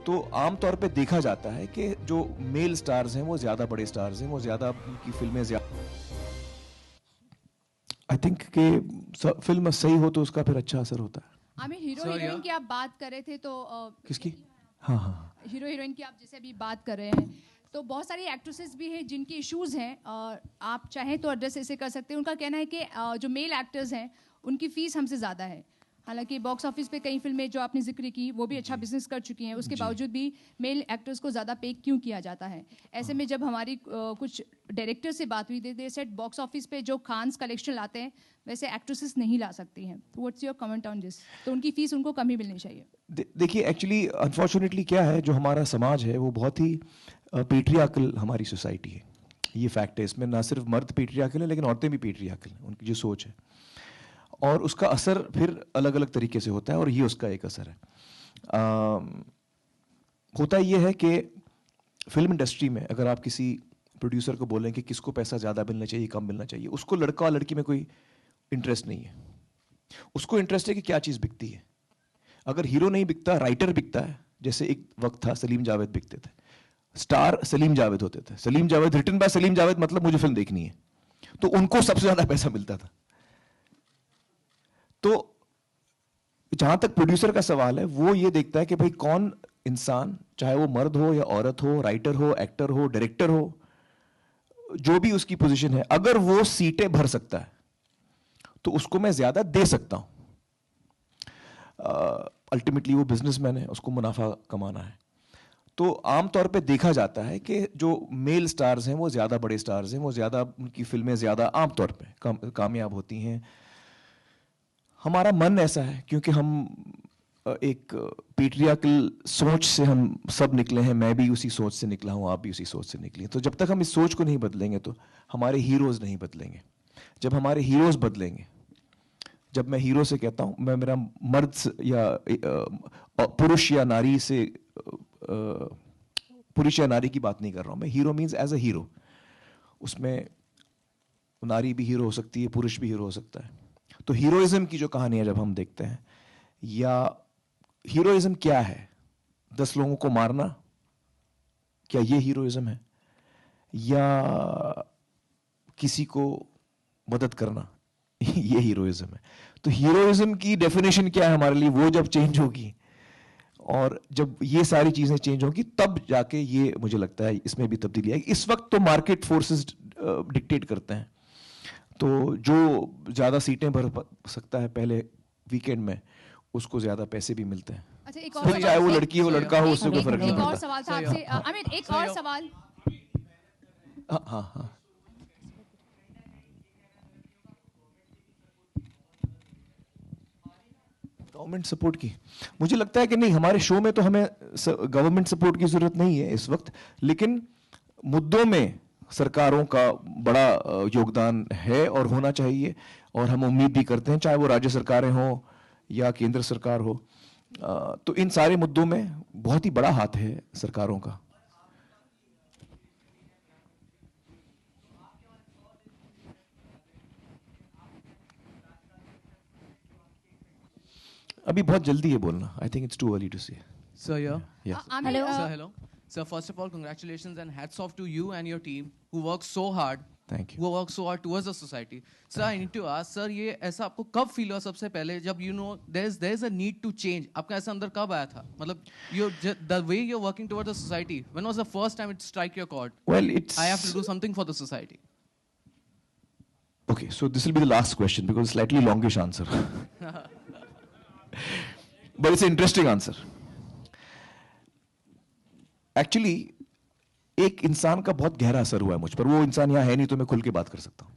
तो आमतौर पे देखा जाता है कि जो मेल स्टार्स हैं वो ज्यादा बड़े स्टार्स हैं, वो ज्यादा उनकी फिल्में ज्यादा, आई थिंक कि फिल्म सही हो तो उसका फिर अच्छा असर होता है। आमिर, हीरो हीरोइन की आप बात कर रहे थे तो किसकी? हाँ हाँ, हीरो हीरोइन की आप जैसे अभी बात कर रहे हैं, तो बहुत सारी एक्ट्रेसेस भी हैं जिनकी इश्यूज हैं, और आप चाहें तो एड्रेस इसे कर सकते हैं। उनका कहना है कि जो मेल एक्टर्स हैं उनकी फीस हमसे ज़्यादा है। हालांकि बॉक्स ऑफिस पे कई फिल्में जो आपने जिक्र की वो भी अच्छा बिजनेस कर चुकी हैं, उसके बावजूद भी मेल एक्टर्स को ज़्यादा पे क्यों किया जाता है? ऐसे में जब हमारी कुछ डायरेक्टर से बात हुई, दे सेड बॉक्स ऑफिस पे जो खान्स कलेक्शन लाते हैं वैसे एक्ट्रेसेस नहीं ला सकती हैं। तो what's your comment on this? तो उनकी फीस उनको कम ही मिलनी चाहिए। देखिए एक्चुअली अनफॉर्चुनेटली क्या है, जो हमारा समाज है वो बहुत ही पेट्रियार्कल हमारी सोसाइटी है। ये फैक्ट है, इसमें ना सिर्फ मर्द पेट्रियार्कल है लेकिन औरतें भी पेट्रियार्कल हैं, उनकी जो सोच है, और उसका असर फिर अलग अलग तरीके से होता है, और ये उसका एक असर है। होता ये है कि फिल्म इंडस्ट्री में अगर आप किसी प्रोड्यूसर को बोलें कि किसको पैसा ज़्यादा मिलना चाहिए कम मिलना चाहिए, उसको लड़का और लड़की में कोई इंटरेस्ट नहीं है। उसको इंटरेस्ट है कि क्या चीज़ बिकती है। अगर हीरो नहीं बिकता, राइटर बिकता है। जैसे एक वक्त था सलीम जावेद बिकते थे, स्टार सलीम जावेद होते थे। सलीम जावेद, रिटन बाय सलीम जावेद, मतलब मुझे फिल्म देखनी है, तो उनको सबसे ज्यादा पैसा मिलता था। तो जहां तक प्रोड्यूसर का सवाल है, वो ये देखता है कि भाई कौन इंसान, चाहे वो मर्द हो या औरत हो, राइटर हो, एक्टर हो, डायरेक्टर हो, जो भी उसकी पोजीशन है, अगर वो सीटें भर सकता है तो उसको मैं ज्यादा दे सकता हूं। अल्टीमेटली वो बिजनेसमैन है, उसको मुनाफा कमाना है। तो आमतौर पे देखा जाता है कि जो मेल स्टार्स हैं वो ज़्यादा बड़े स्टार्स हैं, वो ज़्यादा, उनकी फिल्में ज़्यादा आमतौर पे कामयाब होती हैं। हमारा मन ऐसा है क्योंकि हम एक पेट्रियार्कल सोच से हम सब निकले हैं। मैं भी उसी सोच से निकला हूँ, आप भी उसी सोच से निकली हैं। तो जब तक हम इस सोच को नहीं बदलेंगे तो हमारे हीरोज़ नहीं बदलेंगे। जब हमारे हीरोज़ बदलेंगे, जब मैं हीरो से कहता हूँ, मैं मेरा मर्द या पुरुष या नारी से, पुरुष या नारी की बात नहीं कर रहा हूँ मैं। Hero means as a hero, उसमें नारी भी हीरो हो सकती है, पुरुष भी हीरो हो सकता है। तो हीरोइज्म की जो कहानी है जब हम देखते हैं, या हीरोइज्म क्या है, 10 लोगों को मारना, क्या ये हीरोइज्म है? या किसी को मदद करना, ये हीरोइज्म है? तो हीरोइज्म की डेफिनेशन क्या है हमारे लिए, वो जब चेंज होगी और जब ये सारी चीजें चेंज होंगी, तब जाके ये मुझे लगता है इसमें भी तब्दीली आएगी। इस वक्त तो मार्केट फोर्सेस डिक्टेट करते हैं, तो जो ज्यादा सीटें भर सकता है पहले वीकेंड में, उसको ज्यादा पैसे भी मिलते हैं। अच्छा, एक और चाहे वो लड़की हो लड़का हो, उससे कोई फर्क नहीं एक और पड़ता। सवाल था आपसे अमित, एक और सवाल। हाँ हाँ हाँ, गवर्नमेंट सपोर्ट की मुझे लगता है कि नहीं, हमारे शो में तो हमें गवर्नमेंट सपोर्ट की जरूरत नहीं है इस वक्त, लेकिन मुद्दों में सरकारों का बड़ा योगदान है और होना चाहिए, और हम उम्मीद भी करते हैं, चाहे वो राज्य सरकारें हों या केंद्र सरकार हो। तो इन सारे मुद्दों में बहुत ही बड़ा हाथ है सरकारों का। अभी बहुत जल्दी है बोलना, I think it's too early to say. So yeah. Hello. So hello. So first of all, congratulations and hats off to you and your team who work so hard. Thank you. Who work so hard towards the society. Sir, I need to ask, sir, ये ऐसा आपको कब feel हुआ सबसे पहले, जब you know there is a need to change? आपका ऐसा अंदर कब आया था? मतलब the way you're working towards the society. When was the first time it strike your chord? Well, I have to do something for the society. Okay, so this will be the last question because slightly longish answer. But it's an interesting answer. Actually एक इंसान का बहुत गहरा असर हुआ है मुझ पर। वो इंसान यहाँ है नहीं तो मैं खुल के बात कर सकता हूँ।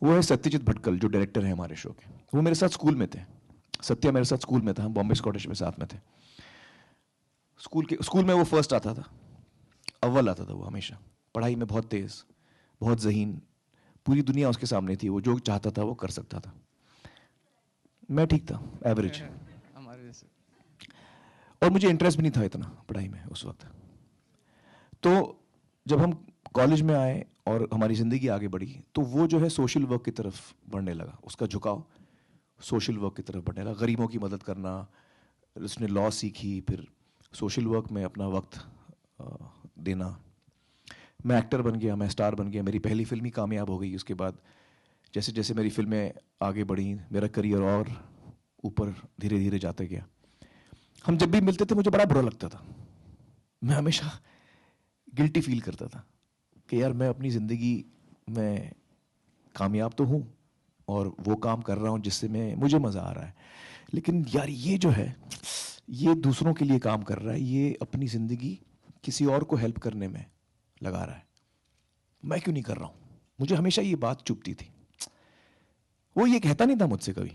वो है सत्यजीत भटकल, जो डायरेक्टर है हमारे शो के। वो मेरे साथ स्कूल में थे, सत्या मेरे साथ स्कूल में था, हम बॉम्बे स्कॉटिश में साथ में थे। स्कूल में वो फर्स्ट आता था, अव्वल आता था वो हमेशा, पढ़ाई में बहुत तेज, बहुत ज़हीन, पूरी दुनिया उसके सामने थी, वो जो चाहता था वो कर सकता था। मैं ठीक था, एवरेज, और मुझे इंटरेस्ट भी नहीं था इतना पढ़ाई में उस वक्त। तो जब हम कॉलेज में आए और हमारी ज़िंदगी आगे बढ़ी, तो वो जो है सोशल वर्क की तरफ बढ़ने लगा, उसका झुकाव सोशल वर्क की तरफ बढ़ने लगा, गरीबों की मदद करना। उसने लॉ सीखी, फिर सोशल वर्क में अपना वक्त देना। मैं एक्टर बन गया, मैं स्टार बन गया, मेरी पहली फिल्म ही कामयाब हो गई। उसके बाद जैसे जैसे मेरी फिल्में आगे बढ़ी, मेरा करियर और ऊपर धीरे धीरे जाते गया। हम जब भी मिलते थे मुझे बड़ा बुरा लगता था, मैं हमेशा गिल्टी फील करता था कि यार मैं अपनी ज़िंदगी में कामयाब तो हूँ और वो काम कर रहा हूँ जिससे मुझे मज़ा आ रहा है, लेकिन यार ये जो है ये दूसरों के लिए काम कर रहा है, ये अपनी ज़िंदगी किसी और को हेल्प करने में लगा रहा है, मैं क्यों नहीं कर रहा हूँ। मुझे हमेशा ये बात चुभती थी। वो ये कहता नहीं था मुझसे कभी,